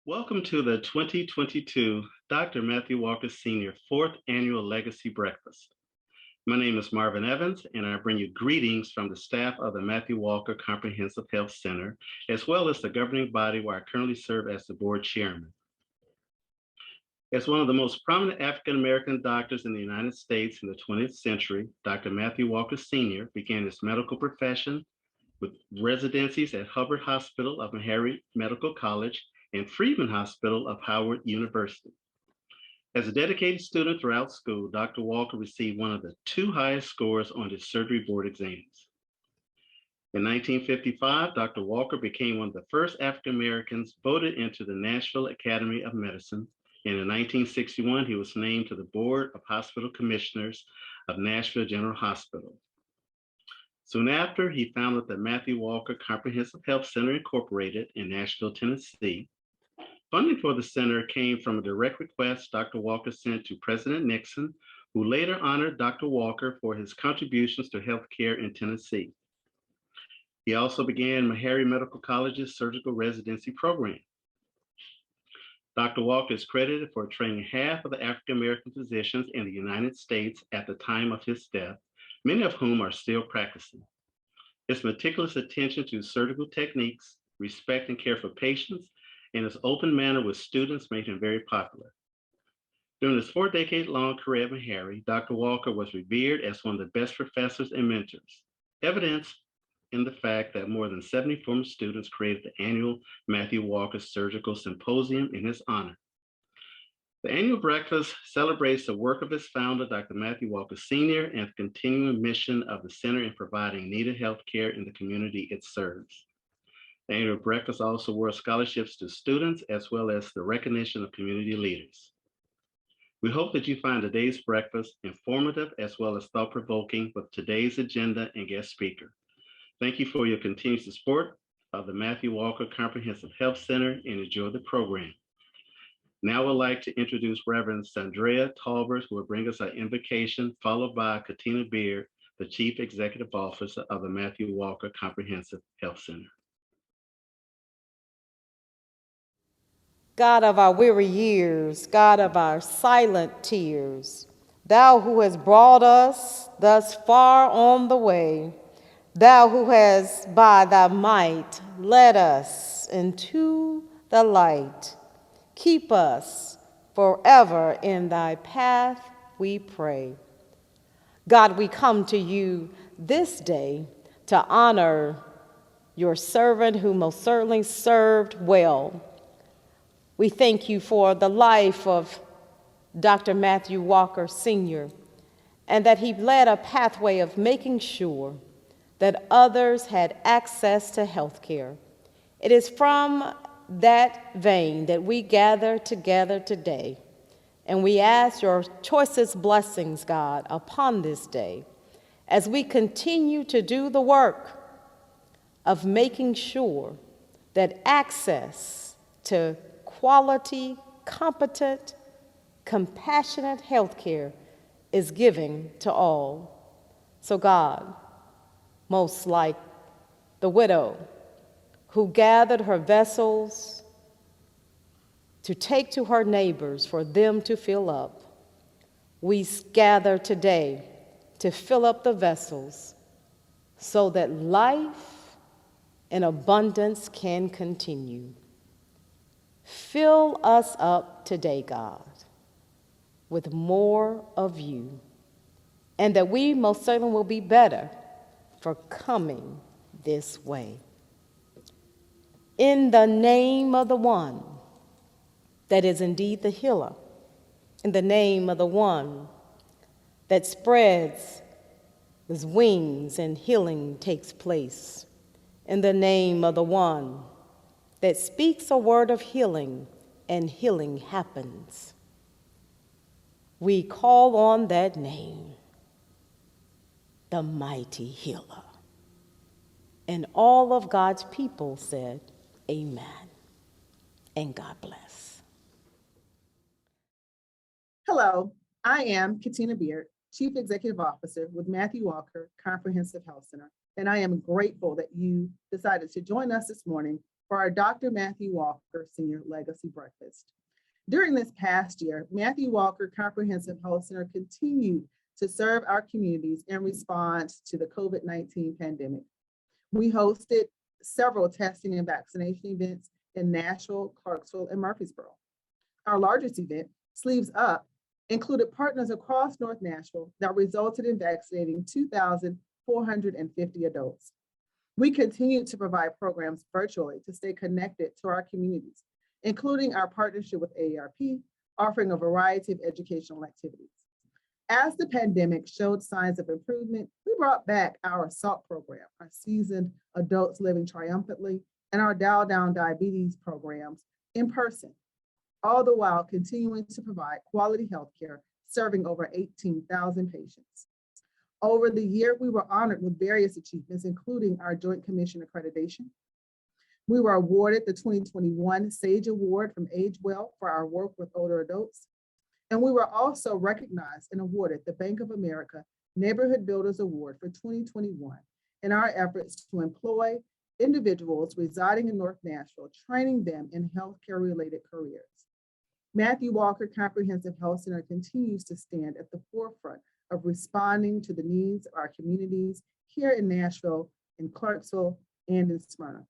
Welcome to the 2022 Dr. Matthew Walker Sr. Fourth Annual Legacy Breakfast. My name is Marvin Evans, and I bring you greetings from the staff of the Matthew Walker Comprehensive Health Center, as well as the governing body where I currently serve as the board chairman. As one of the most prominent African American doctors in the United States in the 20th century, Dr. Matthew Walker Sr. began his medical profession with residencies at Hubbard Hospital of Meharry Medical College and Freeman Hospital of Howard University. As a dedicated student throughout school, Dr. Walker received one of the two highest scores on his surgery board exams. In 1955, Dr. Walker became one of the first African Americans voted into the Nashville Academy of Medicine, and in 1961, he was named to the Board of Hospital Commissioners of Nashville General Hospital. Soon after, he founded the Matthew Walker Comprehensive Health Center Incorporated in Nashville, Tennessee. Funding for the center came from a direct request Dr. Walker sent to President Nixon, who later honored Dr. Walker for his contributions to healthcare in Tennessee. He also began Meharry Medical College's surgical residency program. Dr. Walker is credited for training half of the African American physicians in the United States at the time of his death, many of whom are still practicing. His meticulous attention to surgical techniques, respect and care for patients, and his open manner with students made him very popular. During his 4-decade-long career at Meharry, Dr. Walker was revered as one of the best professors and mentors, evidenced in the fact that more than 70 former students created the annual Matthew Walker Surgical Symposium in his honor. The annual breakfast celebrates the work of his founder, Dr. Matthew Walker Sr., and the continuing mission of the center in providing needed health care in the community it serves. The annual breakfast also awards scholarships to students as well as the recognition of community leaders. We hope that you find today's breakfast informative as well as thought-provoking with today's agenda and guest speaker. Thank you for your continued support of the Matthew Walker Comprehensive Health Center and enjoy the program. Now I would like to introduce Reverend Sandrea Talbert, who will bring us our invocation, followed by Katina Beard, the Chief Executive Officer of the Matthew Walker Comprehensive Health Center. God of our weary years, God of our silent tears, thou who hast brought us thus far on the way, thou who hast by thy might led us into the light, keep us forever in thy path, we pray. God, we come to you this day to honor your servant who most certainly served well. We thank you for the life of Dr. Matthew Walker Sr., and that he led a pathway of making sure that others had access to health care. It is from that vein that we gather together today, and we ask your choicest blessings, God, upon this day as we continue to do the work of making sure that access to quality, competent, compassionate health care is given to all. So God, most like the widow who gathered her vessels to take to her neighbors for them to fill up, we gather today to fill up the vessels so that life in abundance can continue. Fill us up today, God, with more of you, and that we most certainly will be better for coming this way. In the name of the one that is indeed the healer, in the name of the one that spreads his wings and healing takes place, in the name of the one that speaks a word of healing and healing happens. We call on that name, the mighty healer. And all of God's people said, amen, and God bless. Hello, I am Katina Beard, Chief Executive Officer with Matthew Walker Comprehensive Health Center, and I am grateful that you decided to join us this morning for our Dr. Matthew Walker Senior Legacy Breakfast. During this past year, Matthew Walker Comprehensive Health Center continued to serve our communities in response to the COVID-19 pandemic. We hosted several testing and vaccination events in Nashville, Clarksville, and Murfreesboro. Our largest event, Sleeves Up, included partners across North Nashville that resulted in vaccinating 2,450 adults. We continue to provide programs virtually to stay connected to our communities, including our partnership with AARP, offering a variety of educational activities. As the pandemic showed signs of improvement, we brought back our ASSAULT program, our Seasoned Adults Living Triumphantly, and our Dial Down Diabetes programs in person, all the while continuing to provide quality healthcare, serving over 18,000 patients. Over the year, we were honored with various achievements, including our Joint Commission accreditation. We were awarded the 2021 SAGE Award from AgeWell for our work with older adults. And we were also recognized and awarded the Bank of America Neighborhood Builders Award for 2021 in our efforts to employ individuals residing in North Nashville, training them in healthcare-related careers. Matthew Walker Comprehensive Health Center continues to stand at the forefront of responding to the needs of our communities here in Nashville, in Clarksville, and in Smyrna.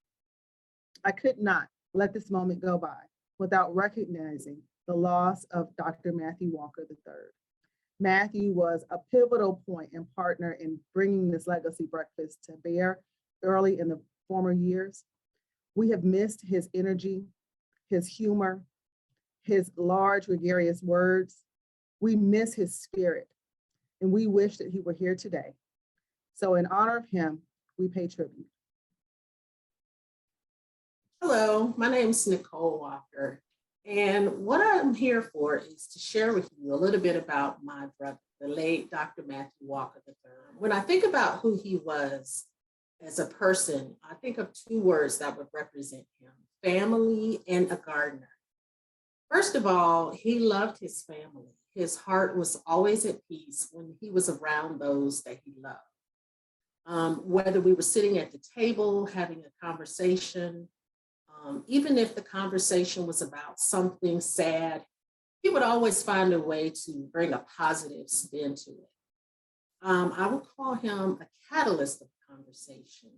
I could not let this moment go by without recognizing the loss of Dr. Matthew Walker III. Matthew was a pivotal point and partner in bringing this legacy breakfast to bear early in the former years. We have missed his energy, his humor, his large, gregarious words. We miss his spirit, and we wish that he were here today. So in honor of him, we pay tribute. Hello, my name is Nicole Walker, and what I'm here for is to share with you a little bit about my brother, the late Dr. Matthew Walker III. When I think about who he was as a person, I think of two words that would represent him: family and a gardener. First of all, he loved his family. His heart was always at peace when he was around those that he loved. Whether we were sitting at the table, having a conversation, even if the conversation was about something sad, he would always find a way to bring a positive spin to it. I would call him a catalyst of conversation.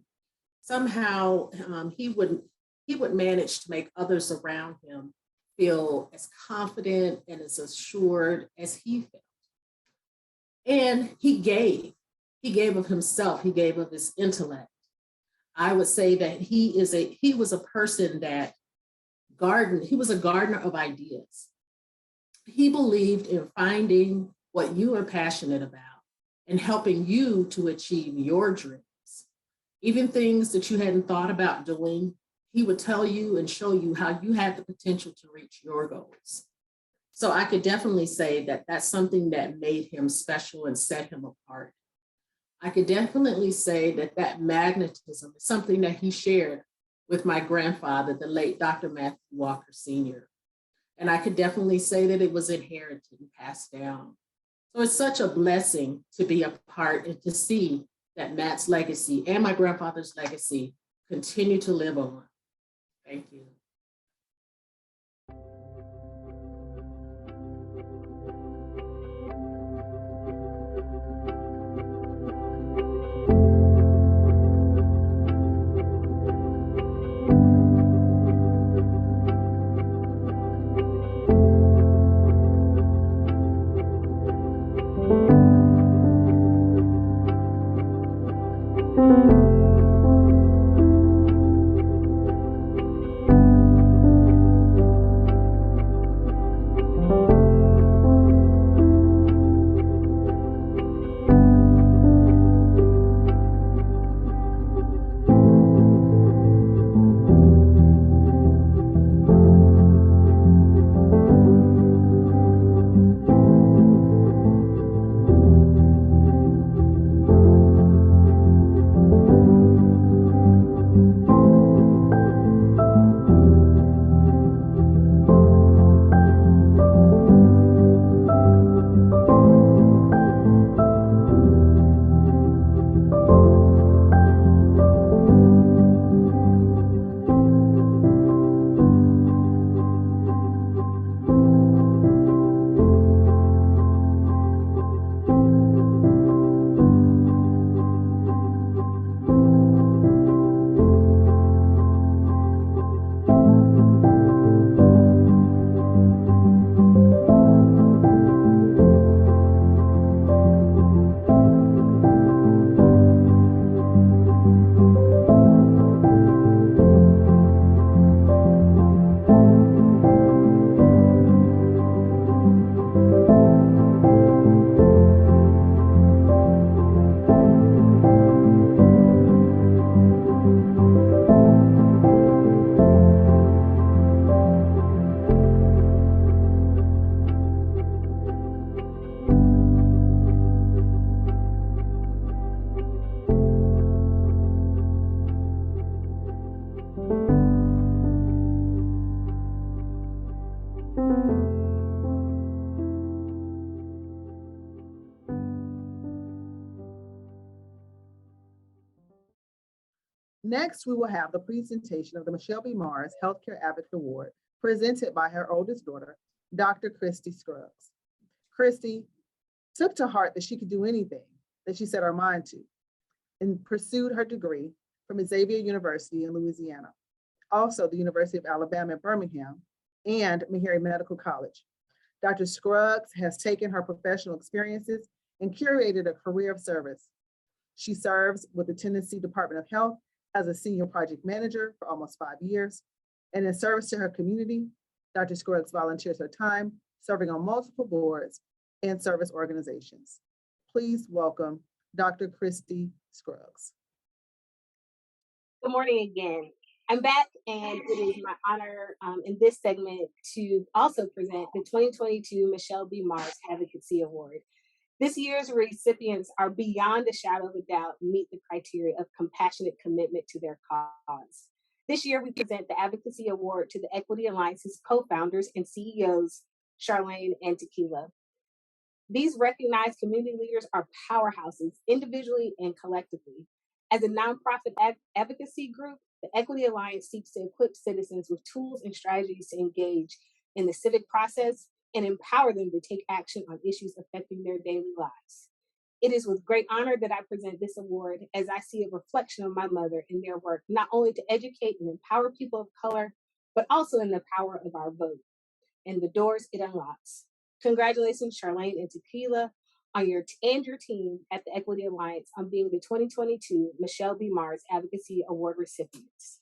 Somehow he would manage to make others around him feel as confident and as assured as he felt. And he gave of himself, he gave of his intellect. I would say that he was a person that he was a gardener of ideas. He believed in finding what you are passionate about and helping you to achieve your dreams. Even things that you hadn't thought about doing, he would tell you and show you how you had the potential to reach your goals. So I could definitely say that that's something that made him special and set him apart. I could definitely say that that magnetism is something that he shared with my grandfather, the late Dr. Matthew Walker Sr. And I could definitely say that it was inherited and passed down. So it's such a blessing to be a part and to see that Matt's legacy and my grandfather's legacy continue to live on. Thank you. Next, we will have the presentation of the Michelle B. Mars Healthcare Advocate Award presented by her oldest daughter, Dr. Christy Scruggs. Christy took to heart that she could do anything that she set her mind to and pursued her degree from Xavier University in Louisiana, also the University of Alabama at Birmingham, and Meharry Medical College. Dr. Scruggs has taken her professional experiences and curated a career of service. She serves with the Tennessee Department of Health as a senior project manager for almost 5 years. And in service to her community, Dr. Scruggs volunteers her time serving on multiple boards and service organizations. Please welcome Dr. Christy Scruggs. Good morning again. I'm back, and it is my honor in this segment to also present the 2022 Michelle B. Mars Advocacy Award. This year's recipients are beyond a shadow of a doubt meet the criteria of compassionate commitment to their cause. This year, we present the Advocacy Award to the Equity Alliance's co-founders and CEOs, Charlene and Tequila. These recognized community leaders are powerhouses, individually and collectively. As a nonprofit advocacy group, the Equity Alliance seeks to equip citizens with tools and strategies to engage in the civic process and empower them to take action on issues affecting their daily lives. It is with great honor that I present this award, as I see a reflection of my mother in their work, not only to educate and empower people of color, but also in the power of our vote and the doors it unlocks. Congratulations, Charlene and Tequila, on your team at the Equity Alliance on being the 2022 Michelle B. Mars Advocacy Award recipients.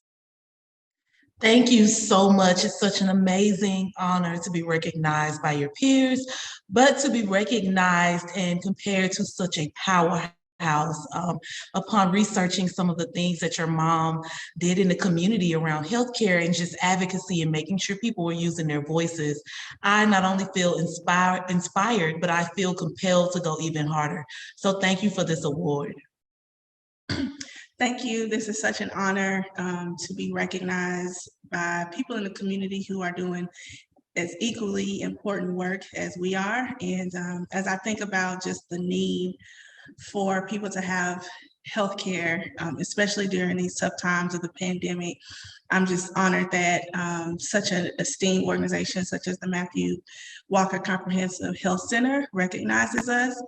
Thank you so much. It's such an amazing honor to be recognized by your peers, but to be recognized and compared to such a powerhouse. Upon researching some of the things that your mom did in the community around healthcare and just advocacy and making sure people were using their voices, I not only feel inspired, but I feel compelled to go even harder. So thank you for this award. Thank you. This is such an honor to be recognized by people in the community who are doing as equally important work as we are. And as I think about just the need for people to have healthcare, especially during these tough times of the pandemic, I'm just honored that such an esteemed organization such as the Matthew Walker Comprehensive Health Center recognizes us.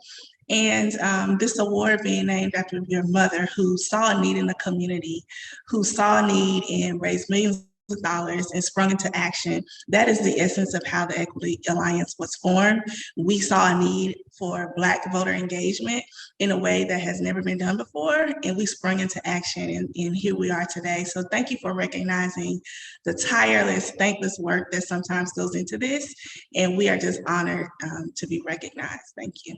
And this award being named after your mother, who saw a need in the community, who saw a need and raised millions of dollars and sprung into action. That is the essence of how the Equity Alliance was formed. We saw a need for Black voter engagement in a way that has never been done before, and we sprung into action, and here we are today. So thank you for recognizing the tireless, thankless work that sometimes goes into this, and we are just honored to be recognized. Thank you.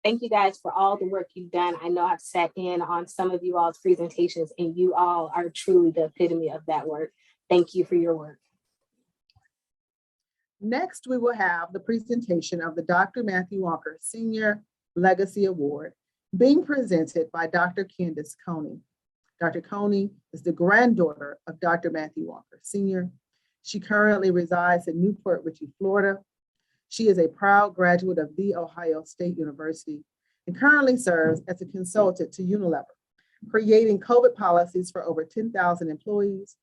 Thank you guys for all the work you've done. I know I've sat in on some of you all's presentations, and you all are truly the epitome of that work. Thank you for your work. Next, we will have the presentation of the Dr. Matthew Walker Senior Legacy Award being presented by Dr. Candace Coney. Dr. Coney is the granddaughter of Dr. Matthew Walker Sr. She currently resides in Newport Richey, Florida. She is a proud graduate of The Ohio State University and currently serves as a consultant to Unilever, creating COVID policies for over 10,000 employees.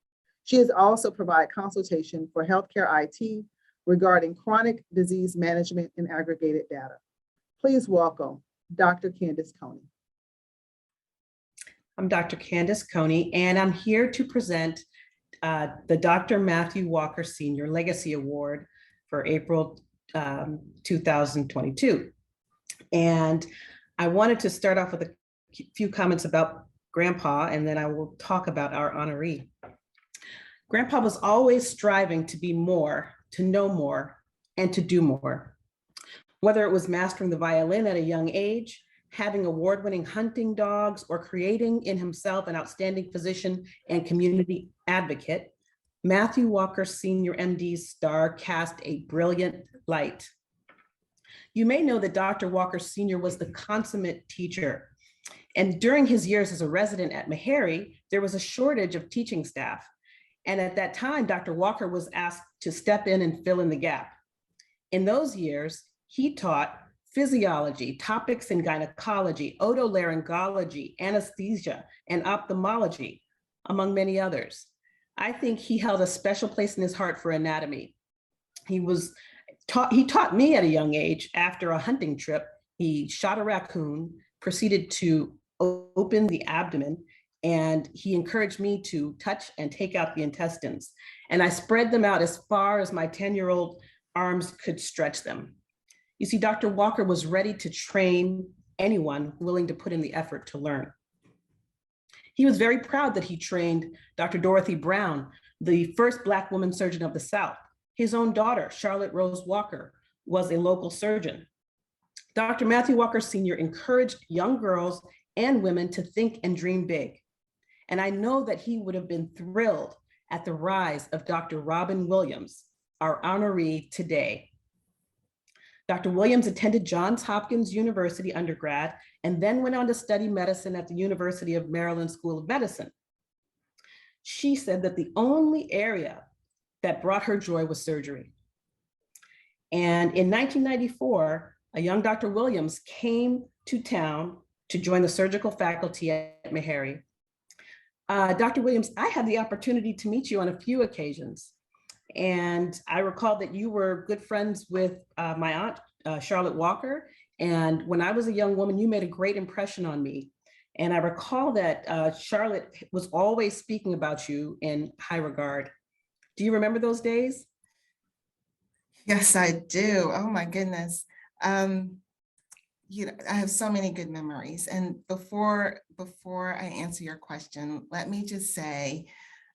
She has also provided consultation for healthcare IT regarding chronic disease management and aggregated data. Please welcome Dr. Candace Coney. I'm Dr. Candace Coney, and I'm here to present the Dr. Matthew Walker Senior Legacy Award for April 2022. And I wanted to start off with a few comments about Grandpa, and then I will talk about our honoree. Grandpa was always striving to be more, to know more, and to do more. Whether it was mastering the violin at a young age, having award-winning hunting dogs, or creating in himself an outstanding physician and community advocate, Matthew Walker Sr. MD's star cast a brilliant light. You may know that Dr. Walker Sr. was the consummate teacher. And during his years as a resident at Meharry, there was a shortage of teaching staff. And at that time, Dr. Walker was asked to step in and fill in the gap. In those years, he taught physiology, topics in gynecology, otolaryngology, anesthesia, and ophthalmology, among many others. I think he held a special place in his heart for anatomy. He taught me at a young age. After a hunting trip, he shot a raccoon, proceeded to open the abdomen, and he encouraged me to touch and take out the intestines. And I spread them out as far as my 10-year-old arms could stretch them. You see, Dr. Walker was ready to train anyone willing to put in the effort to learn. He was very proud that he trained Dr. Dorothy Brown, the first Black woman surgeon of the South. His own daughter, Charlotte Rose Walker, was a local surgeon. Dr. Matthew Walker Sr. encouraged young girls and women to think and dream big. And I know that he would have been thrilled at the rise of Dr. Robin Williams, our honoree today. Dr. Williams attended Johns Hopkins University undergrad and then went on to study medicine at the University of Maryland School of Medicine. She said that the only area that brought her joy was surgery. And in 1994, a young Dr. Williams came to town to join the surgical faculty at Meharry. Dr. Williams, I had the opportunity to meet you on a few occasions. And I recall that you were good friends with my aunt, Charlotte Walker. And when I was a young woman, you made a great impression on me. And I recall that Charlotte was always speaking about you in high regard. Do you remember those days? Yes, I do. Oh my goodness. I have so many good memories. And before I answer your question, let me just say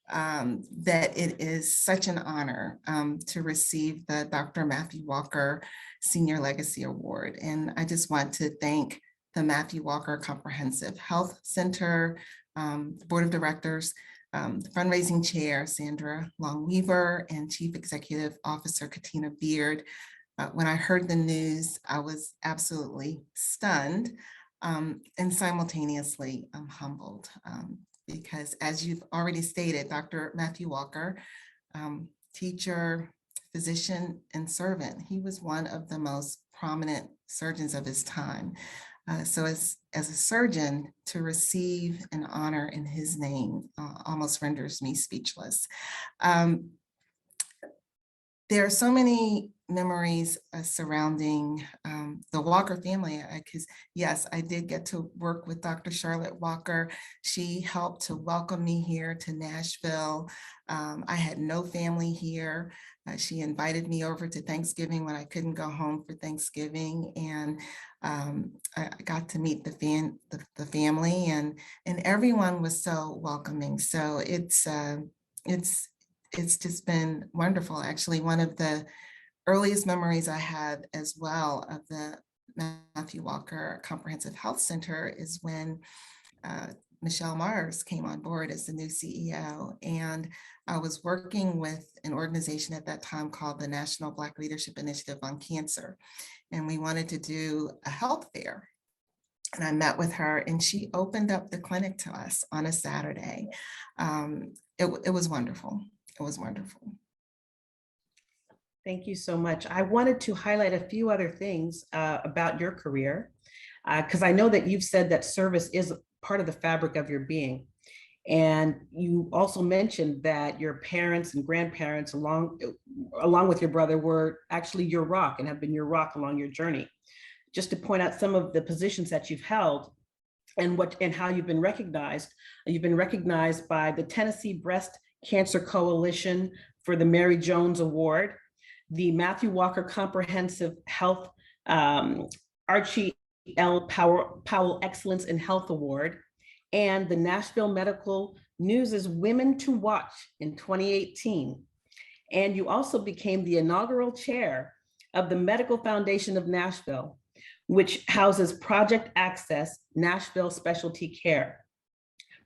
that it is such an honor to receive the Dr. Matthew Walker Senior Legacy Award. And I just want to thank the Matthew Walker Comprehensive Health Center, the Board of Directors, the fundraising chair, Sandra Long-Weaver, and Chief Executive Officer Katina Beard. When I heard the news, I was absolutely stunned and simultaneously humbled. Because as you've already stated, Dr. Matthew Walker, teacher, physician, and servant, he was one of the most prominent surgeons of his time. So as a surgeon, to receive an honor in his name almost renders me speechless. There are so many memories surrounding the Walker family, because yes, I did get to work with Dr. Charlotte Walker. She helped to welcome me here to Nashville. I had no family here. She invited me over to Thanksgiving when I couldn't go home for Thanksgiving, and I got to meet the family, and everyone was so welcoming. So it's just been wonderful. Actually, one of the earliest memories I have as well of the Matthew Walker Comprehensive Health Center is when Michelle Mars came on board as the new CEO. And I was working with an organization at that time called the National Black Leadership Initiative on Cancer. And we wanted to do a health fair. And I met with her and she opened up the clinic to us on a Saturday. It was wonderful. It was wonderful. Thank you so much. I wanted to highlight a few other things about your career, because I know that you've said that service is part of the fabric of your being. And you also mentioned that your parents and grandparents, along with your brother, were actually your rock and have been your rock along your journey. Just to point out some of the positions that you've held and how you've been recognized. You've been recognized by the Tennessee Breast Cancer Coalition for the Mary Jones Award, the Matthew Walker Comprehensive Health Archie L. Powell Excellence in Health Award, and the Nashville Medical News' Women to Watch in 2018. And you also became the inaugural chair of the Medical Foundation of Nashville, which houses Project Access Nashville Specialty Care.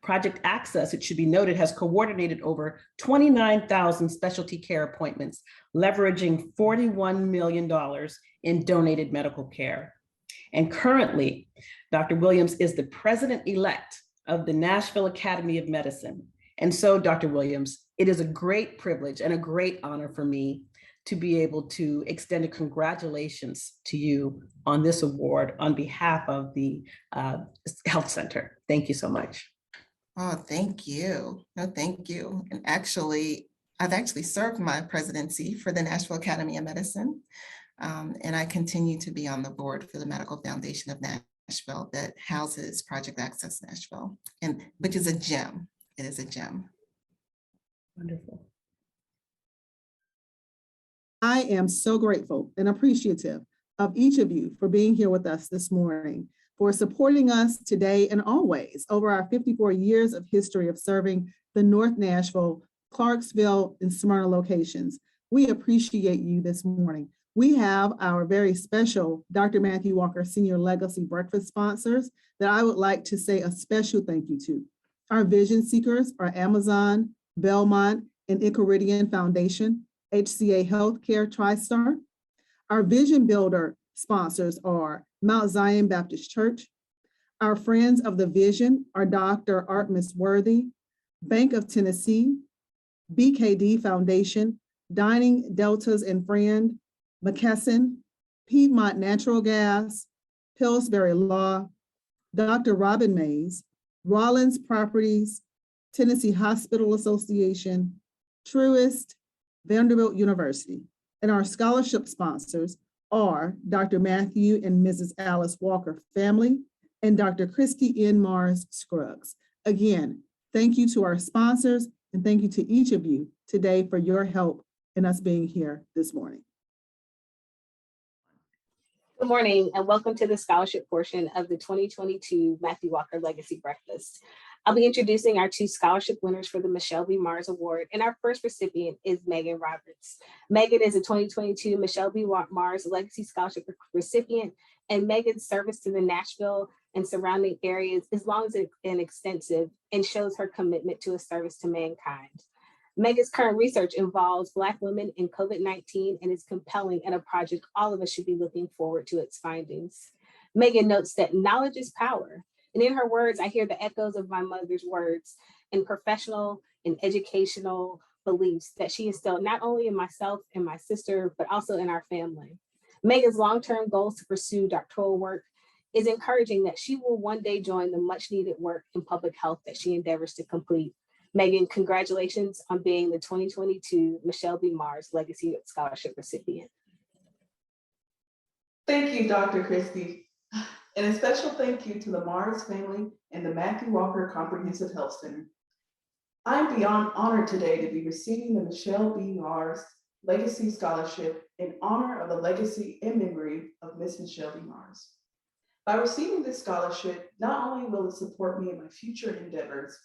Project Access, it should be noted, has coordinated over 29,000 specialty care appointments, leveraging $41 million in donated medical care. And currently, Dr. Williams is the president-elect of the Nashville Academy of Medicine. And so, Dr. Williams, it is a great privilege and a great honor for me to be able to extend a congratulations to you on this award on behalf of the Health Center. Thank you so much. Oh, thank you. No, thank you. And actually, I've actually served my presidency for the Nashville Academy of Medicine. And I continue to be on the board for the Medical Foundation of Nashville that houses Project Access Nashville, and which is a gem. It is a gem. Wonderful. I am so grateful and appreciative of each of you for being here with us this morning, for supporting us today and always over our 54 years of history of serving the North Nashville, Clarksville, and Smyrna locations. We appreciate you this morning. We have our very special Dr. Matthew Walker Senior Legacy Breakfast sponsors that I would like to say a special thank you to. Our vision seekers are Amazon, Belmont, and Icoridian Foundation, HCA Healthcare TriStar. Our vision builder sponsors are Mount Zion Baptist Church. Our friends of the vision are Dr. Artemis Worthy, Bank of Tennessee, BKD Foundation, Dining Deltas and Friend, McKesson, Piedmont Natural Gas, Pillsbury Law, Dr. Robin Mays, Rollins Properties, Tennessee Hospital Association, Truist, Vanderbilt University. And our scholarship sponsors are Dr. Matthew and Mrs. Alice Walker family and Dr. Christy N. Mars Scruggs. Again, thank you to our sponsors and thank you to each of you today for your help in us being here this morning. Good morning and welcome to the scholarship portion of the 2022 Matthew Walker Legacy Breakfast. I'll be introducing our two scholarship winners for the Michelle B. Mars Award, and our first recipient is Megan Roberts. Megan is a 2022 Michelle B. Mars Legacy Scholarship recipient, and Megan's service to the Nashville and surrounding areas is long and extensive and shows her commitment to a service to mankind. Megan's current research involves Black women in COVID-19 and is compelling and a project all of us should be looking forward to its findings. Megan notes that knowledge is power. And in her words, I hear the echoes of my mother's words and professional and educational beliefs that she instilled not only in myself and my sister, but also in our family. Megan's long-term goals to pursue doctoral work is encouraging that she will one day join the much needed work in public health that she endeavors to complete. Megan, congratulations on being the 2022 Michelle B. Mars Legacy Scholarship recipient. Thank you, Dr. Christie. And a special thank you to the Mars family and the Matthew Walker Comprehensive Health Center. I'm beyond honored today to be receiving the Michelle B. Mars Legacy Scholarship in honor of the legacy and memory of Miss Michelle B. Mars. By receiving this scholarship, not only will it support me in my future endeavors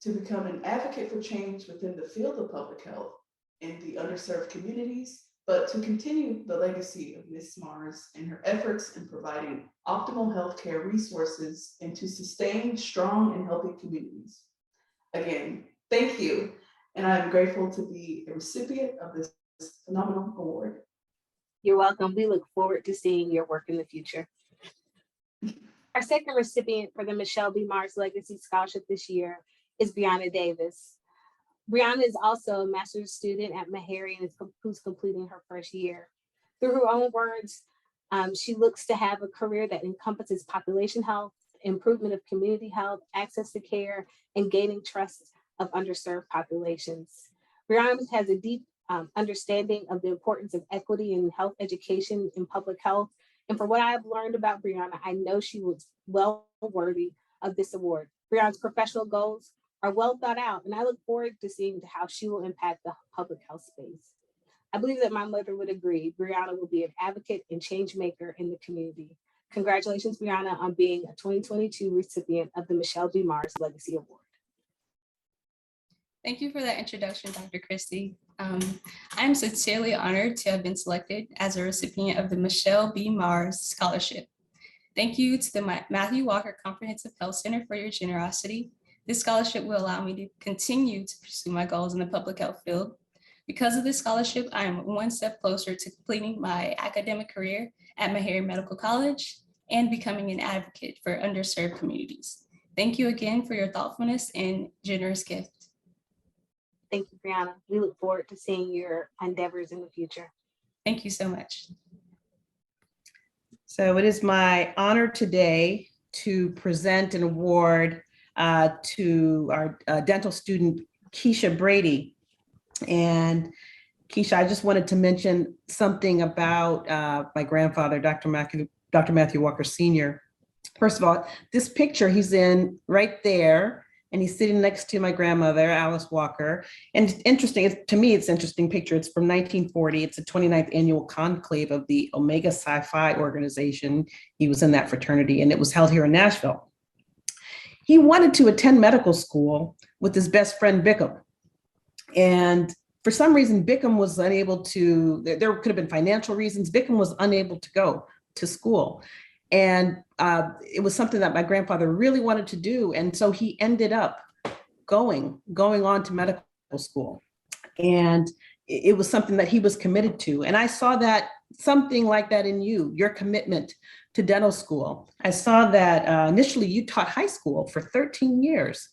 to become an advocate for change within the field of public health in the underserved communities, but to continue the legacy of Ms. Mars and her efforts in providing optimal healthcare resources and to sustain strong and healthy communities. Again, thank you. And I'm grateful to be a recipient of this phenomenal award. You're welcome. We look forward to seeing your work in the future. Our second recipient for the Michelle B. Mars Legacy Scholarship this year is Brianna Davis. Brianna is also a master's student at Meharry and who's completing her first year. Through her own words, she looks to have a career that encompasses population health, improvement of community health, access to care, and gaining trust of underserved populations. Brianna has a deep understanding of the importance of equity in health education and public health. And for what I've learned about Brianna, I know she was well worthy of this award. Brianna's professional goals are well thought out, and I look forward to seeing how she will impact the public health space. I believe that my mother would agree. Brianna will be an advocate and change maker in the community. Congratulations, Brianna, on being a 2022 recipient of the Michelle B. Mars Legacy Award. Thank you for that introduction, Dr. Christie. I'm sincerely honored to have been selected as a recipient of the Michelle B. Mars Scholarship. Thank you to the Matthew Walker Comprehensive Health Center for your generosity. This scholarship will allow me to continue to pursue my goals in the public health field. Because of this scholarship, I am one step closer to completing my academic career at Meharry Medical College and becoming an advocate for underserved communities. Thank you again for your thoughtfulness and generous gift. Thank you, Brianna. We look forward to seeing your endeavors in the future. Thank you so much. So it is my honor today to present and award to our dental student, Keisha Brady. And Keisha, I just wanted to mention something about my grandfather, Dr. Matthew Walker Sr. First of all, this picture he's in right there, and he's sitting next to my grandmother, Alice Walker. And it's interesting, to me, it's an interesting picture. It's from 1940. It's the 29th annual conclave of the Omega Psi Phi organization. He was in that fraternity, and it was held here in Nashville. He wanted to attend medical school with his best friend, Bickham. And for some reason, Bickham was unable to, there could have been financial reasons. Bickham was unable to go to school. And it was something that my grandfather really wanted to do. And so he ended up going on to medical school. And it was something that he was committed to. And I saw that something like that in you, your commitment to dental school. I saw that initially you taught high school for 13 years.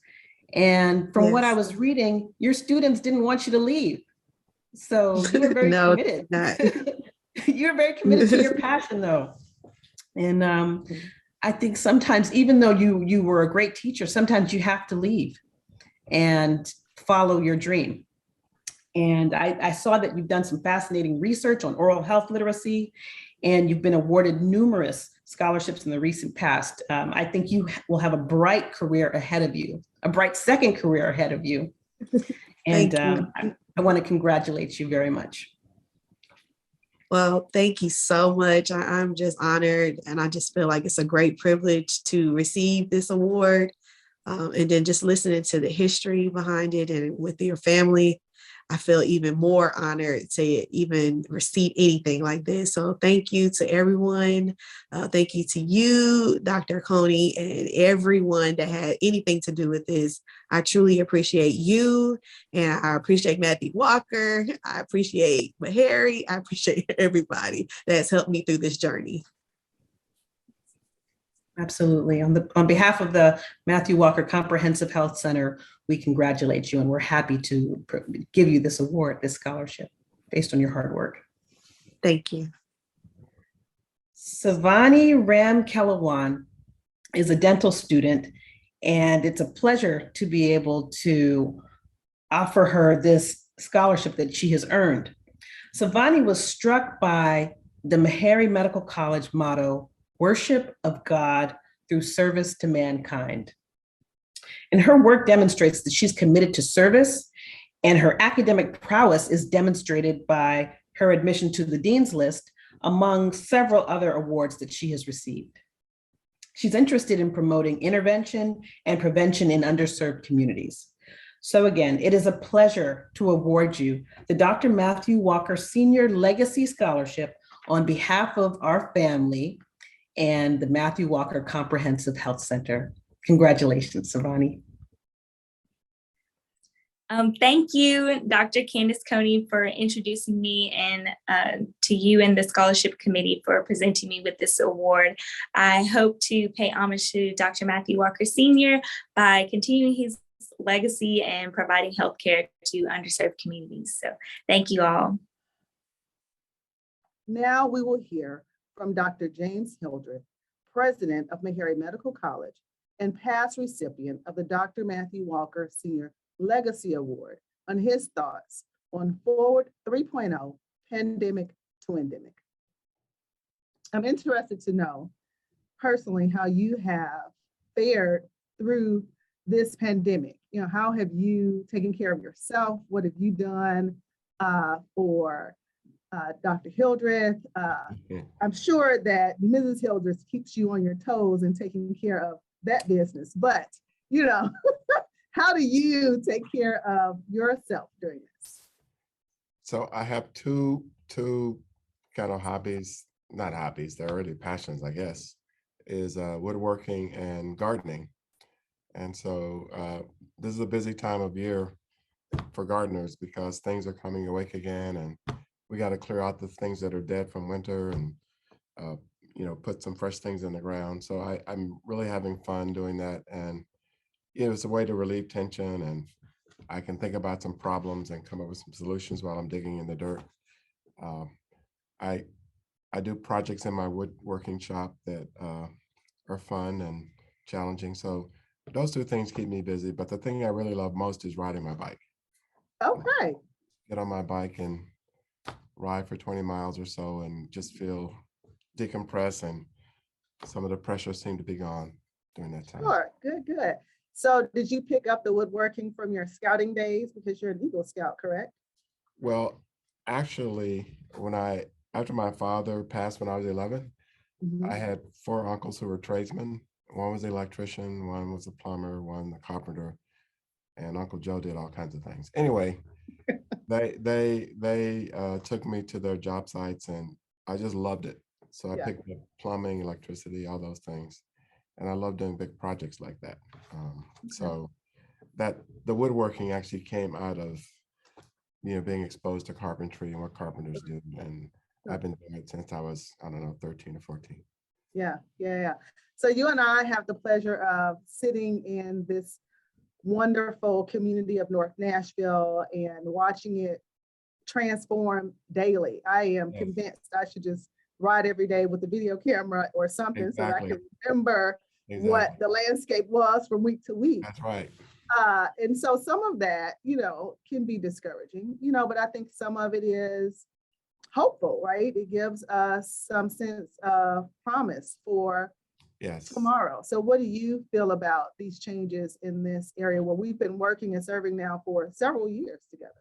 And from what I was reading, your students didn't want you to leave. So you were very No, committed. not. You're very committed to your passion, though. And I think sometimes, even though you were a great teacher, sometimes you have to leave and follow your dream. And I saw that you've done some fascinating research on oral health literacy, and you've been awarded numerous scholarships in the recent past. I think you will have a bright career ahead of you, a bright second career ahead of you. And I want to congratulate you very much. Well, thank you so much. I'm just honored, and I just feel like it's a great privilege to receive this award. And then just listening to the history behind it and with your family, I feel even more honored to even receive anything like this. So thank you to everyone. Thank you to you, Dr. Coney, and everyone that had anything to do with this. I truly appreciate you, and I appreciate Matthew Walker. I appreciate Harry. I appreciate everybody that's helped me through this journey. Absolutely. On behalf of the Matthew Walker Comprehensive Health Center, we congratulate you, and we're happy to give you this award, this scholarship, based on your hard work. Thank you. Savani Ram Kelawan is a dental student, and it's a pleasure to be able to offer her this scholarship that she has earned. Savani was struck by the Meharry Medical College motto, "Worship of God through service to mankind." And her work demonstrates that she's committed to service, and her academic prowess is demonstrated by her admission to the Dean's List, among several other awards that she has received. She's interested in promoting intervention and prevention in underserved communities. So again, it is a pleasure to award you the Dr. Matthew Walker Senior Legacy Scholarship on behalf of our family and the Matthew Walker Comprehensive Health Center. Congratulations, Savani. Thank you, Dr. Candace Coney, for introducing me, and to you and the scholarship committee for presenting me with this award. I hope to pay homage to Dr. Matthew Walker Sr. by continuing his legacy and providing healthcare to underserved communities. So thank you all. Now we will hear from Dr. James Hildreth, president of Meharry Medical College and past recipient of the Dr. Matthew Walker Sr. Legacy Award, on his thoughts on Forward 3.0, Pandemic to Endemic. I'm interested to know personally how you have fared through this pandemic. You know, how have you taken care of yourself? What have you done for Dr. Hildreth? I'm sure that Mrs. Hildreth keeps you on your toes and taking care of that business, but you know, how do you take care of yourself during this? So I have two kind of hobbies, not hobbies, they're already passions, I guess, is woodworking and gardening. And so this is a busy time of year for gardeners because things are coming awake again, and we got to clear out the things that are dead from winter and you know, put some fresh things in the ground. So I'm really having fun doing that, and it was a way to relieve tension, and I can think about some problems and come up with some solutions while I'm digging in the dirt. I do projects in my woodworking shop that are fun and challenging. So those two things keep me busy. But the thing I really love most is riding my bike. Okay. Get on my bike and ride for 20 miles or so and just feel decompress, and some of the pressure seemed to be gone during that time. Sure. Good, good. So did you pick up the woodworking from your scouting days because you're an Eagle Scout, correct? Well, actually, after my father passed when I was 11, Mhm. I had 4 uncles who were tradesmen. One was the electrician, one was a plumber, one the carpenter, and Uncle Joe did all kinds of things. Anyway, they took me to their job sites, and I just loved it. So I Yeah. picked up plumbing, electricity, all those things, and I love doing big projects like that. So that the woodworking actually came out of being exposed to carpentry and what carpenters do, and I've been doing it since I was, I don't know, 13 or 14. Yeah, yeah, yeah. So you and I have the pleasure of sitting in this wonderful community of North Nashville and watching it transform daily. I am Yes. convinced I should just ride every day with a video camera or something so that I Exactly. can remember what Exactly. the landscape was from week to week. That's right. And so some of that, can be discouraging, but I think some of it is hopeful, right? It gives us some sense of promise for Yes. tomorrow. So what do you feel about these changes in this area where we've been working and serving now for several years together?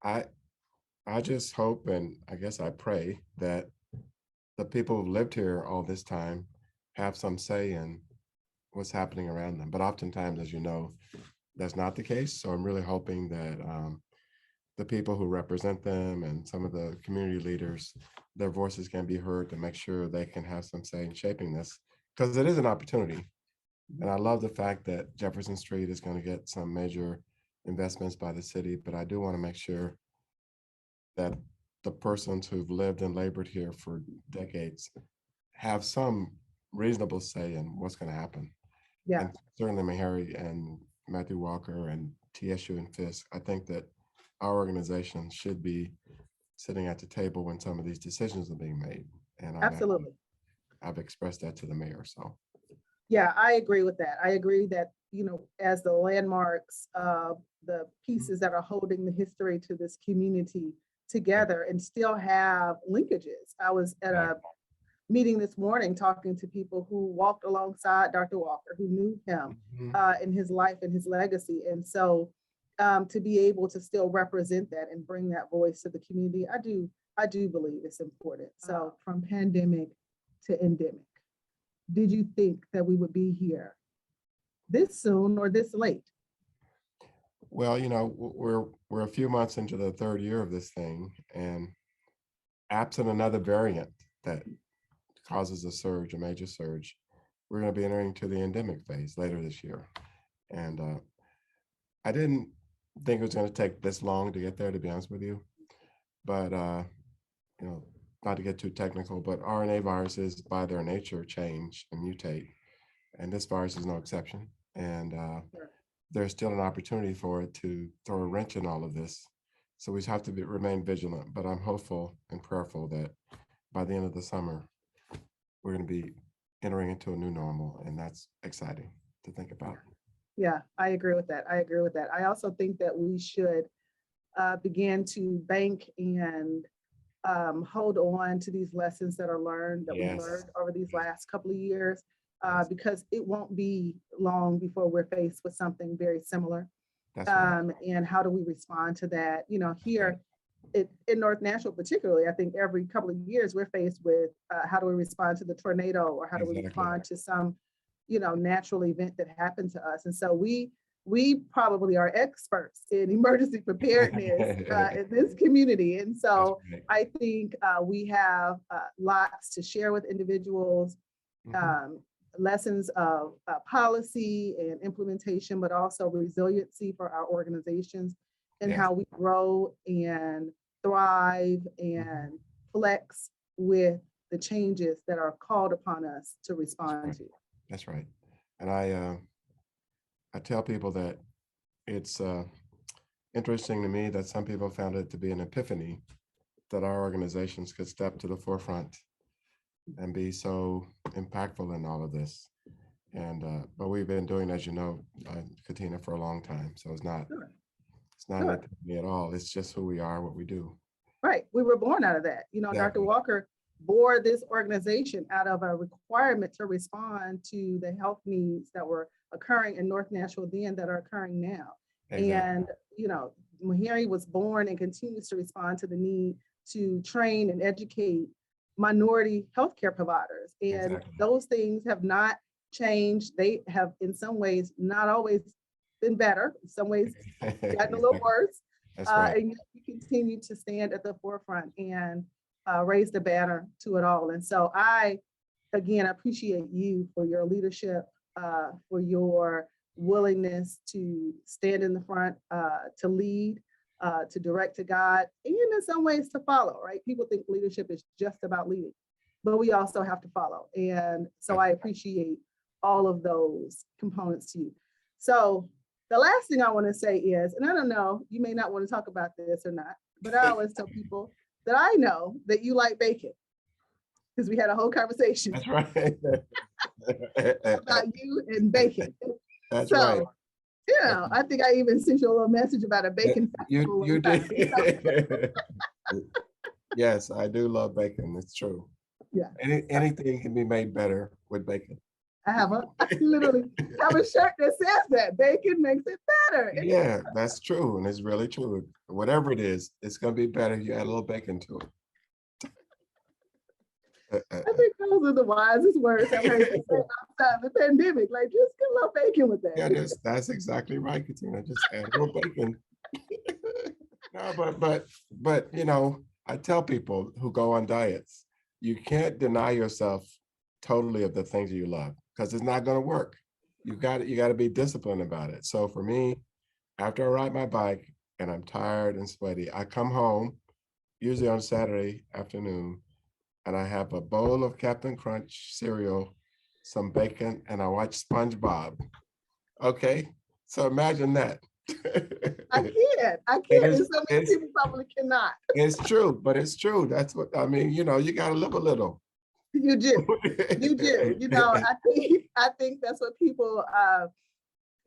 I just hope, and I guess I pray, that the people who've lived here all this time have some say in what's happening around them. But oftentimes, as you know, that's not the case. So I'm really hoping that the people who represent them and some of the community leaders, their voices can be heard to make sure they can have some say in shaping this, because it is an opportunity. And I love the fact that Jefferson Street is going to get some major investments by the city, but I do want to make sure that the persons who've lived and labored here for decades have some reasonable say in what's going to happen. Yeah. And certainly Meharry and Matthew Walker and TSU and Fisk, I think that our organization should be sitting at the table when some of these decisions are being made. And Absolutely. I've expressed that to the mayor. So yeah, I agree with that. I agree that, as the landmarks of the pieces that are holding the history to this community together and still have linkages. I was at a meeting this morning talking to people who walked alongside Dr. Walker, who knew him in his life and his legacy. And so to be able to still represent that and bring that voice to the community, I do believe it's important. So from pandemic to endemic, did you think that we would be here this soon or this late? well, we're a few months into the 3rd year of this thing, and absent another variant that causes a major surge, we're going to be entering to the endemic phase later this year. And I didn't think it was going to take this long to get there, to be honest with you. But, not to get too technical, but RNA viruses by their nature change and mutate. And this virus is no exception. And there's still an opportunity for it to throw a wrench in all of this. So we have to remain vigilant, but I'm hopeful and prayerful that by the end of the summer, we're going to be entering into a new normal, and that's exciting to think about. Yeah, I agree with that. I agree with that. I also think that we should begin to bank and hold on to these lessons that are learned, that we learned over these last couple of years, because it won't be long before we're faced with something very similar. That's right. And how do we respond to that? Here in North Nashville particularly, I think every couple of years we're faced with how do we respond to the tornado, or how do we respond to some, natural event that happened to us. And so we probably are experts in emergency preparedness in this community. And so I think we have lots to share with individuals, lessons of policy and implementation, but also resiliency for our organizations and how we grow and thrive and flex with the changes that are called upon us to respond to. That's right. And I tell people that it's interesting to me that some people found it to be an epiphany that our organizations could step to the forefront and be so impactful in all of this. But we've been doing, as you know, Katina, for a long time. So it's not Sure. an activity at all. It's just who we are, what we do. Right. We were born out of that. You know, Exactly. Dr. Walker bore this organization out of a requirement to respond to the health needs that were occurring in North Nashville then that are occurring now. Exactly. And, you know, Meharry was born and continues to respond to the need to train and educate minority healthcare providers. And Exactly. those things have not changed. They have, in some ways, not always been better. In some ways, gotten a little worse. That's right. And yet we continue to stand at the forefront and raise the banner to it all. And so I, again, appreciate you for your leadership, for your willingness to stand in the front, to lead, to direct, to guide, and in some ways to follow, right? People think leadership is just about leading, but we also have to follow. And so I appreciate all of those components to you. So the last thing I want to say is, and I don't know, you may not want to talk about this or not, but I always tell people that I know that you like bacon because we had a whole conversation. That's right. About you and bacon. That's so, right. You know, I think I even sent you a little message about a bacon festival. You did. Yes, I do love bacon. It's true. Yeah. Anything can be made better with bacon. I literally have a shirt that says that bacon makes it better. Yeah, that's true. And it's really true. Whatever it is, it's going to be better if you add a little bacon to it. I think those are the wisest words I've heard outside the pandemic. Like, just get a little bacon with that. Yeah, that's exactly right, Katina. Just add a little bacon. No, but you know, I tell people who go on diets, you can't deny yourself totally of the things you love because it's not going to work. You got to be disciplined about it. So for me, after I ride my bike and I'm tired and sweaty, I come home usually on Saturday afternoon and I have a bowl of Captain Crunch cereal, some bacon, and I watch SpongeBob. Okay, so imagine that. I can't. And so many people probably cannot. It's true, but it's true. That's what I mean. You know, you got to live a little. You do. You do. You know, I think that's what people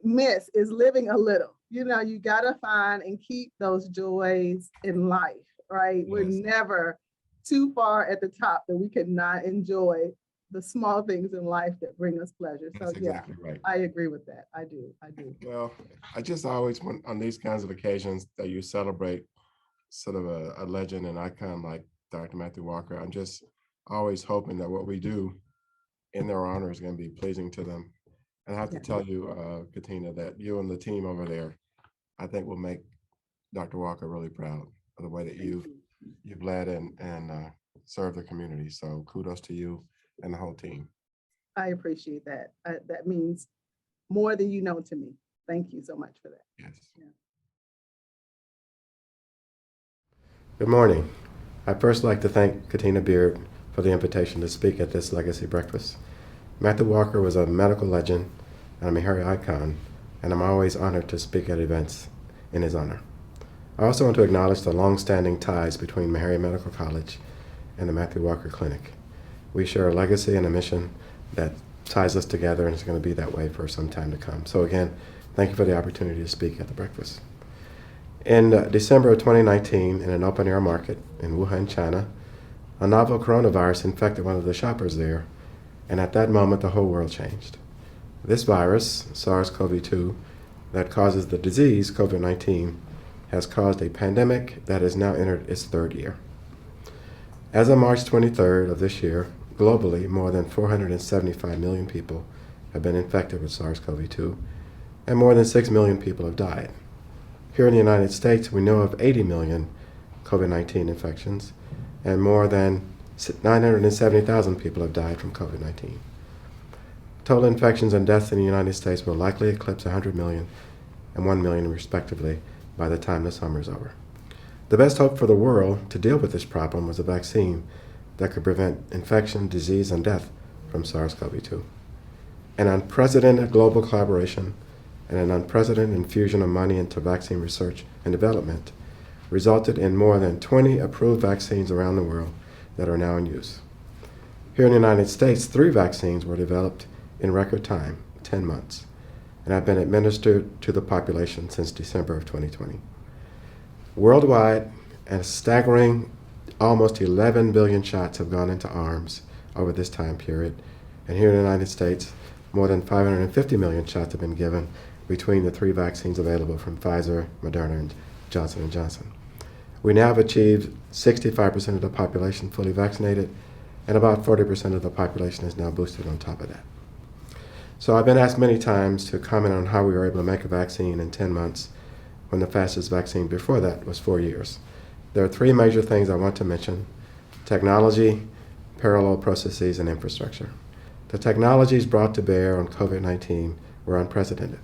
miss is living a little. You know, you got to find and keep those joys in life, right? Yes. We're never too far at the top that we cannot enjoy the small things in life that bring us pleasure. So that's exactly right. I agree with that. I do. Well, I just always want on these kinds of occasions that you celebrate sort of a legend and icon like Dr. Matthew Walker. I'm just always hoping that what we do in their honor is going to be pleasing to them. And I have to tell you, Katina, that you and the team over there, I think will make Dr. Walker really proud of the way that you've led and served the community. So kudos to you and the whole team. I appreciate that. That means more than you know to me. Thank you so much for that. Yes. Yeah. Good morning. I'd first like to thank Katina Beard for the invitation to speak at this Legacy Breakfast. Matthew Walker was a medical legend and a Meharry icon, and I'm always honored to speak at events in his honor. I also want to acknowledge the long-standing ties between Meharry Medical College and the Matthew Walker Clinic. We share a legacy and a mission that ties us together, and it's going to be that way for some time to come. So again, thank you for the opportunity to speak at the breakfast. In December of 2019, in an open-air market in Wuhan, China, a novel coronavirus infected one of the shoppers there, and at that moment, the whole world changed. This virus, SARS-CoV-2, that causes the disease, COVID-19, has caused a pandemic that has now entered its third year. As of March 23rd of this year, globally, more than 475 million people have been infected with SARS-CoV-2, and more than 6 million people have died. Here in the United States, we know of 80 million COVID-19 infections, and more than 970,000 people have died from COVID-19. Total infections and deaths in the United States will likely eclipse 100 million and 1 million respectively by the time the summer is over. The best hope for the world to deal with this problem was a vaccine that could prevent infection, disease, and death from SARS-CoV-2. An unprecedented global collaboration and an unprecedented infusion of money into vaccine research and development resulted in more than 20 approved vaccines around the world that are now in use. Here in the United States, 3 vaccines were developed in record time, 10 months, and have been administered to the population since December of 2020. Worldwide, a staggering almost 11 billion shots have gone into arms over this time period, and here in the United States, more than 550 million shots have been given between the 3 vaccines available from Pfizer, Moderna, and Johnson & Johnson. We now have achieved 65% of the population fully vaccinated, and about 40% of the population is now boosted on top of that. So I've been asked many times to comment on how we were able to make a vaccine in 10 months when the fastest vaccine before that was 4 years. There are 3 major things I want to mention: technology, parallel processes, and infrastructure. The technologies brought to bear on COVID-19 were unprecedented.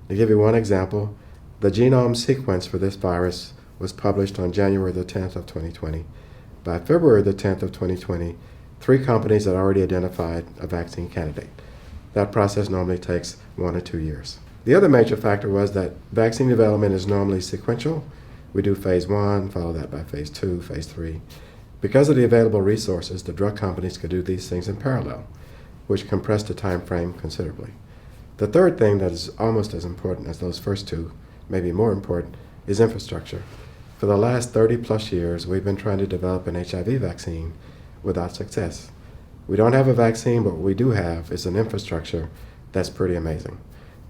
To give you one example, the genome sequence for this virus was published on January the 10th of 2020. By February the 10th of 2020, 3 companies had already identified a vaccine candidate. That process normally takes 1 or 2 years. The other major factor was that vaccine development is normally sequential. We do phase 1, follow that by phase 2, phase 3. Because of the available resources, the drug companies could do these things in parallel, which compressed the time frame considerably. The third thing that is almost as important as those first 2, maybe more important, is infrastructure. For the last 30 plus years, we've been trying to develop an HIV vaccine without success. We don't have a vaccine, but what we do have is an infrastructure that's pretty amazing.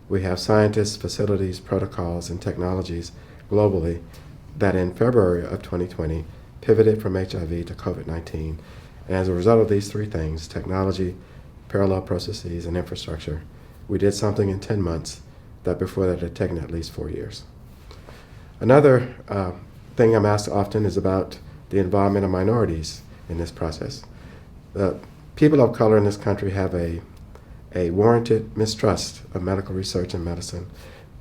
We have scientists, facilities, protocols, and technologies globally that in February of 2020 pivoted from HIV to COVID-19. And as a result of these 3 things, technology, parallel processes, and infrastructure, we did something in 10 months that before that had taken at least 4 years. Another thing I'm asked often is about the involvement of minorities in this process. People of color in this country have a warranted mistrust of medical research and medicine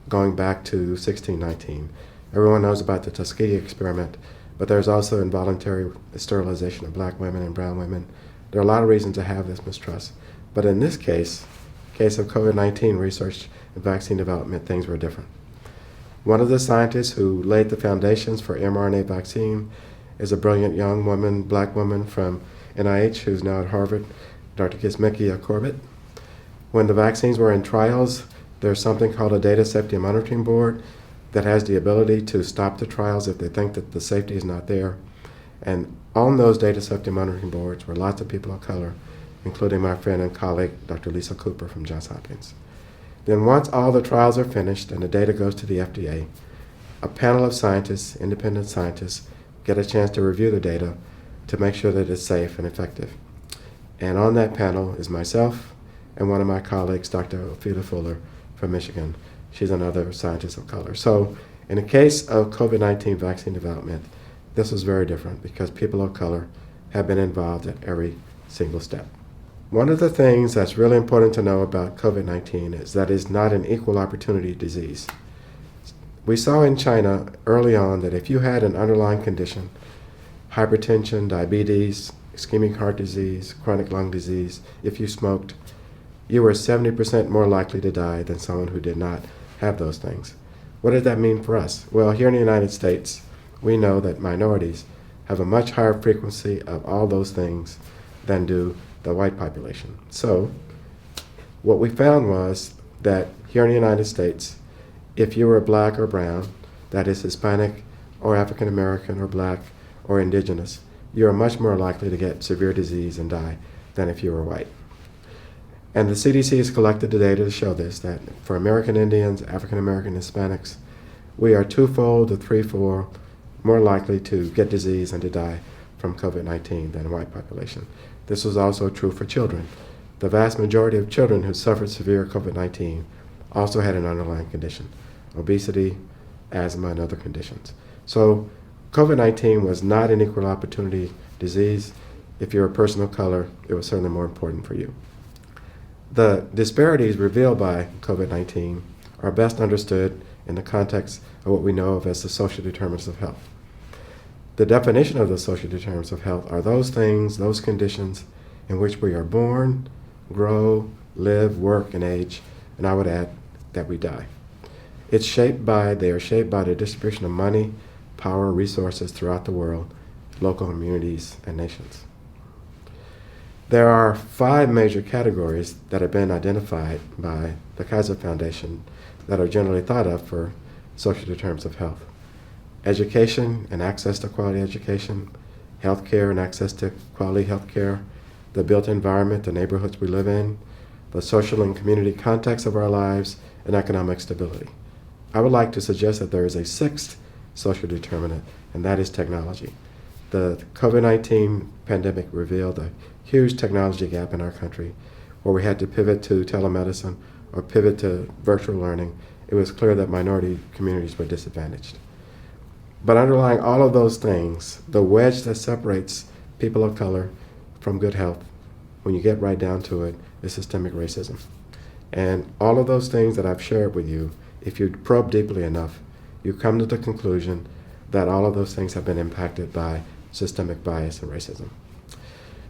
going back to 1619. Everyone knows about the Tuskegee experiment, but there's also involuntary sterilization of black women and brown women. There are a lot of reasons to have this mistrust. But in this case of COVID-19 research and vaccine development, things were different. One of the scientists who laid the foundations for mRNA vaccine is a brilliant young woman, black woman from NIH, who's now at Harvard, Dr. Kizzmekia Corbett. When the vaccines were in trials, there's something called a data safety monitoring board that has the ability to stop the trials if they think that the safety is not there. And on those data safety monitoring boards were lots of people of color, including my friend and colleague, Dr. Lisa Cooper from Johns Hopkins. Then once all the trials are finished and the data goes to the FDA, a panel of scientists, independent scientists, get a chance to review the data to make sure that it's safe and effective. And on that panel is myself and one of my colleagues, Dr. Ophelia Fuller from Michigan. She's another scientist of color. So in the case of COVID-19 vaccine development, this was very different because people of color have been involved at every single step. One of the things that's really important to know about COVID-19 is that it's not an equal opportunity disease. We saw in China early on that if you had an underlying condition, hypertension, diabetes, ischemic heart disease, chronic lung disease, if you smoked, you were 70% more likely to die than someone who did not have those things. What does that mean for us? Well, here in the United States, we know that minorities have a much higher frequency of all those things than do the white population. So what we found was that here in the United States, if you were black or brown, that is Hispanic or African American or black or indigenous, you are much more likely to get severe disease and die than if you were white. And the CDC has collected the data to show this, that for American Indians, African American, Hispanics, we are 2-fold to 3-fold more likely to get disease and to die from COVID-19 than the white population. This was also true for children. The vast majority of children who suffered severe COVID-19 also had an underlying condition, obesity, asthma, and other conditions. So COVID-19 was not an equal opportunity disease. If you're a person of color, it was certainly more important for you. The disparities revealed by COVID-19 are best understood in the context of what we know of as the social determinants of health. The definition of the social determinants of health are those things, those conditions in which we are born, grow, live, work, and age, and I would add that we die. They are shaped by the distribution of money, power, resources throughout the world, local communities, and nations. There are 5 major categories that have been identified by the Kaiser Foundation that are generally thought of for social determinants of health: education and access to quality education, healthcare and access to quality healthcare, the built environment, the neighborhoods we live in, the social and community context of our lives, and economic stability. I would like to suggest that there is a 6th social determinant, and that is technology. The COVID-19 pandemic revealed a huge technology gap in our country where we had to pivot to telemedicine or pivot to virtual learning. It was clear that minority communities were disadvantaged. But underlying all of those things, the wedge that separates people of color from good health, when you get right down to it, is systemic racism. And all of those things that I've shared with you, if you probe deeply enough, you come to the conclusion that all of those things have been impacted by systemic bias and racism.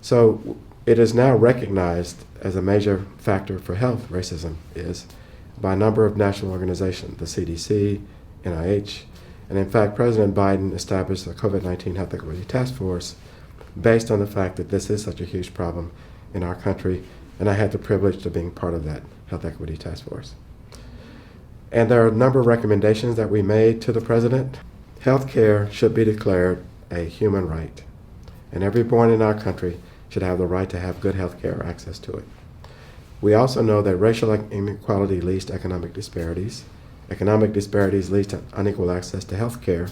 So it is now recognized as a major factor for health, racism is, by a number of national organizations, the CDC, NIH, and in fact, President Biden established the COVID-19 Health Equity Task Force based on the fact that this is such a huge problem in our country, and I had the privilege of being part of that Health Equity Task Force. And there are a number of recommendations that we made to the President. Healthcare should be declared a human right, and everyone in our country should have the right to have good health care or access to it. We also know that racial inequality leads to economic disparities. Economic disparities lead to unequal access to health care.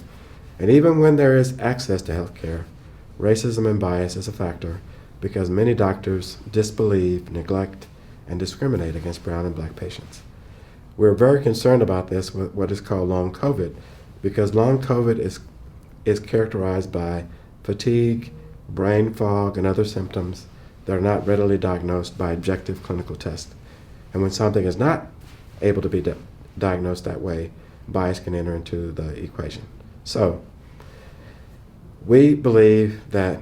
And even when there is access to health care, racism and bias is a factor because many doctors disbelieve, neglect, and discriminate against brown and black patients. We're very concerned about this with what is called long COVID, because long COVID is characterized by fatigue, brain fog, and other symptoms that are not readily diagnosed by objective clinical tests. And when something is not able to be diagnosed that way, bias can enter into the equation. So we believe that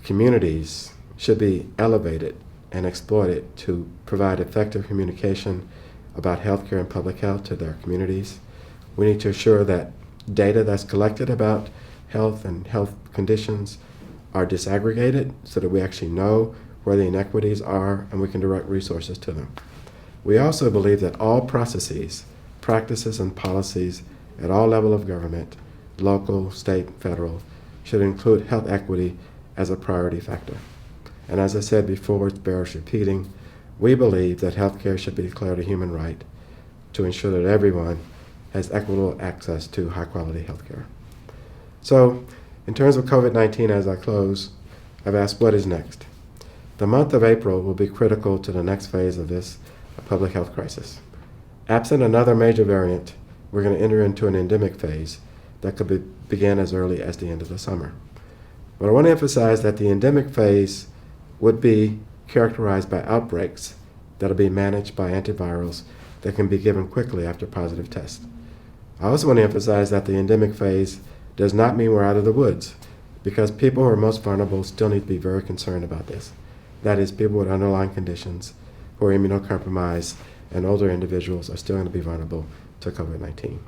communities should be elevated and exploited to provide effective communication about healthcare and public health to their communities. We need to ensure that data that's collected about health and health conditions are disaggregated so that we actually know where the inequities are and we can direct resources to them. We also believe that all processes, practices, and policies at all levels of government, local, state, federal, should include health equity as a priority factor. And as I said before, it bears repeating, we believe that healthcare should be declared a human right to ensure that everyone has equitable access to high-quality healthcare. So, in terms of COVID-19, as I close, I've asked what is next. The month of April will be critical to the next phase of this public health crisis. Absent another major variant, we're going to enter into an endemic phase that could begin as early as the end of the summer. But I want to emphasize that the endemic phase would be characterized by outbreaks that will be managed by antivirals that can be given quickly after positive tests. I also want to emphasize that the endemic phase does not mean we're out of the woods, because people who are most vulnerable still need to be very concerned about this. That is, people with underlying conditions who are immunocompromised and older individuals are still going to be vulnerable to COVID-19.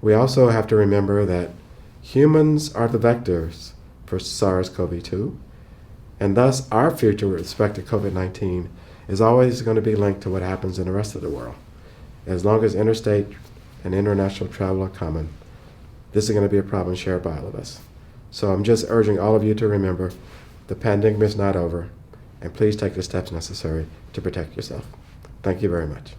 We also have to remember that humans are the vectors for SARS-CoV-2, and thus our future with respect to COVID-19 is always going to be linked to what happens in the rest of the world. As long as interstate and international travel are common, this is going to be a problem shared by all of us. So I'm just urging all of you to remember the pandemic is not over, and please take the steps necessary to protect yourself. Thank you very much.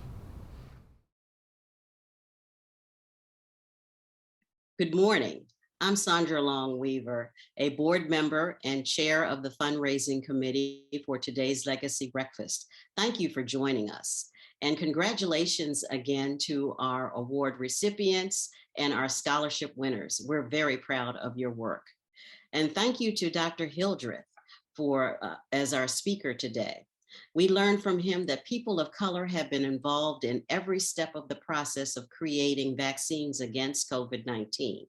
Good morning. I'm Sandra Long Weaver, a board member and chair of the fundraising committee for today's Legacy Breakfast. Thank you for joining us. And congratulations again to our award recipients and our scholarship winners. We're very proud of your work. And thank you to Dr. Hildreth as our speaker today. We learned from him that people of color have been involved in every step of the process of creating vaccines against COVID-19.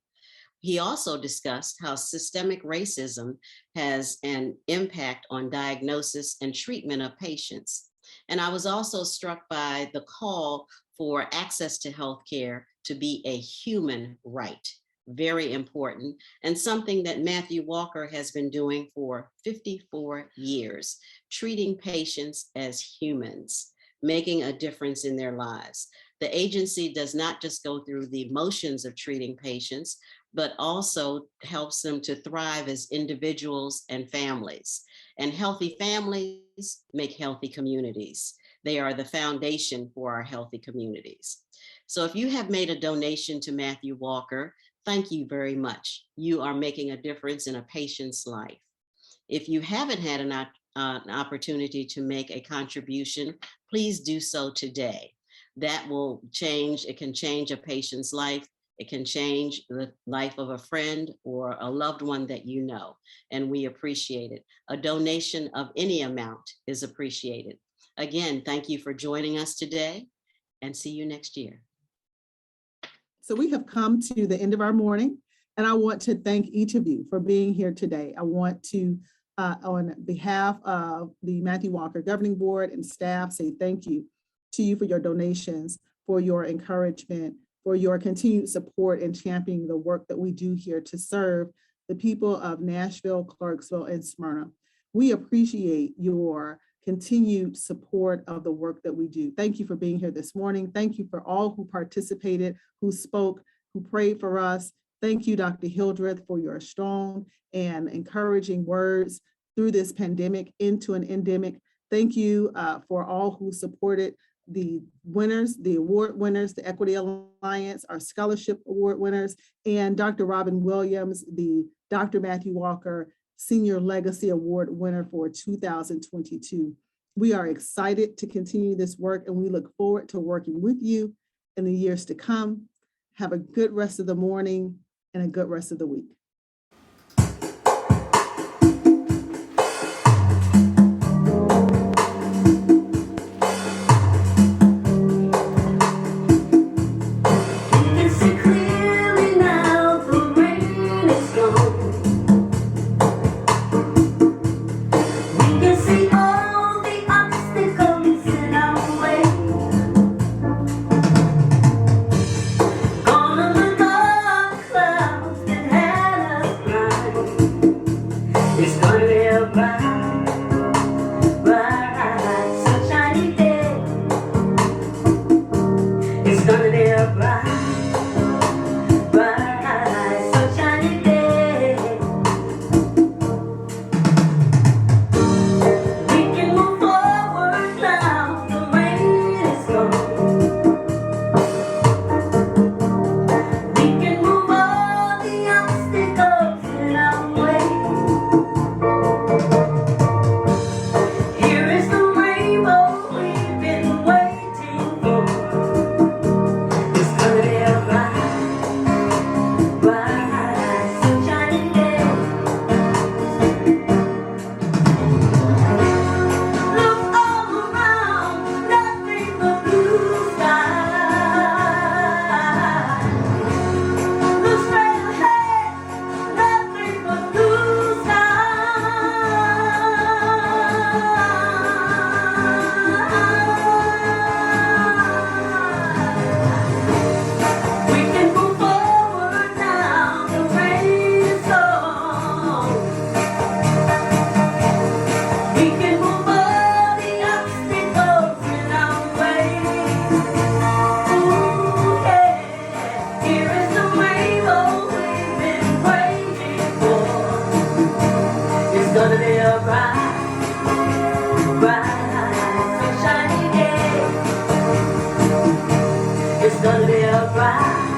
He also discussed how systemic racism has an impact on diagnosis and treatment of patients. And I was also struck by the call for access to healthcare to be a human right. very important, and something that Matthew Walker has been doing for 54 years, treating patients as humans, making a difference in their lives. The agency does not just go through the motions of treating patients, but also helps them to thrive as individuals and families. And healthy families make healthy communities. They are the foundation for our healthy communities. So if you have made a donation to Matthew Walker, thank you very much. You are making a difference in a patient's life. If you haven't had an opportunity to make a contribution, please do so today. That will change, it can change a patient's life. It can change the life of a friend or a loved one that you know, and we appreciate it. A donation of any amount is appreciated. Again, thank you for joining us today, and see you next year. So we have come to the end of our morning, and I want to thank each of you for being here today. I want to, on behalf of the Matthew Walker Governing Board and staff, say thank you to you for your donations, for your encouragement, for your continued support in championing the work that we do here to serve the people of Nashville, Clarksville, and Smyrna. We appreciate your continued support of the work that we do. Thank you for being here this morning. Thank you for all who participated, who spoke, who prayed for us. Thank you, Dr. Hildreth, for your strong and encouraging words through this pandemic into an endemic. Thank you for all who supported the winners, the award winners, the Equity Alliance, our scholarship award winners, and Dr. Robin Williams, the Dr. Matthew Walker Senior Legacy Award winner for 2022. We are excited to continue this work, and we look forward to working with you in the years to come. Have a good rest of the morning and a good rest of the week. It's gonna be a bright